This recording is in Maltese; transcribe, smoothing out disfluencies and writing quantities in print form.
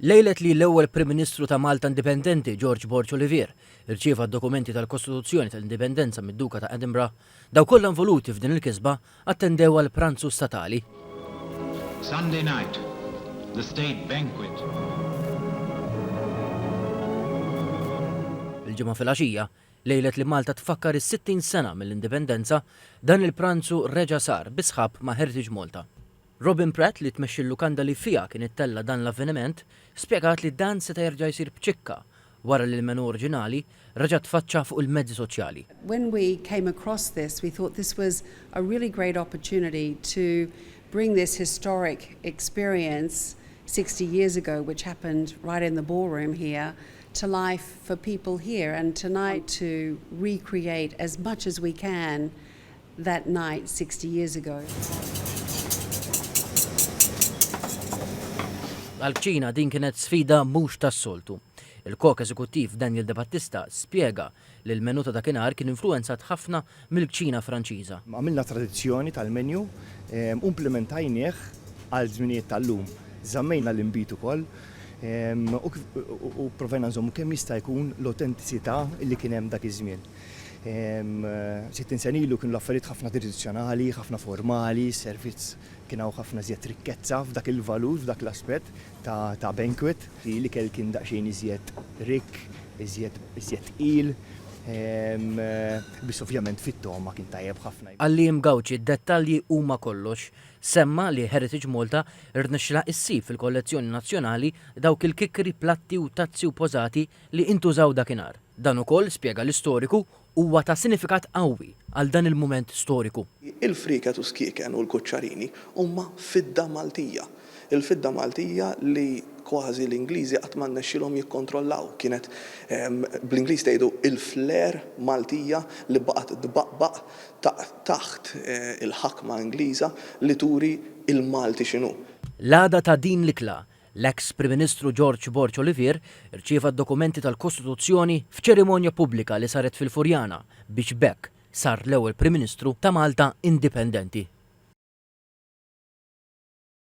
Lejlet li l-ewwel Prim Ministru ta' Malta Indipendenti George Borch Olivier irċieva d-dokumenti tal-Kostituzzjoni tal-Indipendenza mid-Duka ta' Edinburgh, daw kollha involuti f'din il-kisba attendew għal pranzu statali. Sunday night, the state banquet. Il-ġimgħa fil-għaxija, lejlet li Malta tfakkar is-60 sena mill-indipendenza, dan il-pranzu reġa' sar bi sħab ma' Heritage Malta. Robin Pratt li tmexxi l-lukanda li fija kien ittella dan l-avveniment, spjegat li dan seta' jerġa' jsir b'ċikka wara li l-menu oriġinali reġa' tfaċċa fuq il-mezzi soċjali. When we came across this, we thought this was a really great opportunity to bring this historic experience 60 years ago, which happened right in the ballroom here, to life for people here, and tonight to recreate as much as we can that night 60 years ago. Għal-ċina din kienet sfida mhux tas-soltu. Il-kok eżekuttiv Daniel De Battista spjega li l-menu ta' dakinhar kien influenzat ħafna mill-ċina Franċiża. Għamilna tradizzjoni tal-menju, implementajnieh għal żminijiet tal-lum. Żammejna l-inbit ukoll u provajna nżommu kemm jista' jkun l-autentisità li kien hemm dak iż-żmien. 60 sen ilu kienu l-affarijiet ħafna tradizzjonali, ħafna formali, servizz kienu ħafna żjed rikkezza f'dak il-valur, f'dak l-aspett ta' banquet. L-ikel kien daqsxejn iżjed rik, iżjed tqil, biss ovvjament fit-toma kien tajjeb ħafna. Għallim Gawċi d-dettalji huma kollox. Semma li Heritage Malta rnexxila issib fil-kollezzjoni nazzjonali dawk il-kikkri, platti u tazzi u pożati li intużaw dakinhar. Dan ukoll spjega l-istoriku huwa ta' sinifikat qawwi għal dan il-mument storiku. Il-friket u skieken u l-kuċċarini huma fidda Maltija. Il-fidda Maltija li kważi l-Ingliżi qatt ma nnexxilhom jikkontrollaw. Kienet bl-Ingliż tgħidu il-flair Maltija li baqgħet tbaqqbaq taħt il-ħakma Ingliża li turi il-Malti x'inhu. L-għada ta' din l-ikla, l-ex Prim Ministru George Borch Olivier irċieva d-dokumenti tal-Kostituzzjoni f'ċerimonja pubblika li saret fil-Furjana biex bekk sar l-ewwel Prim Ministru ta' Malta Indipendenti.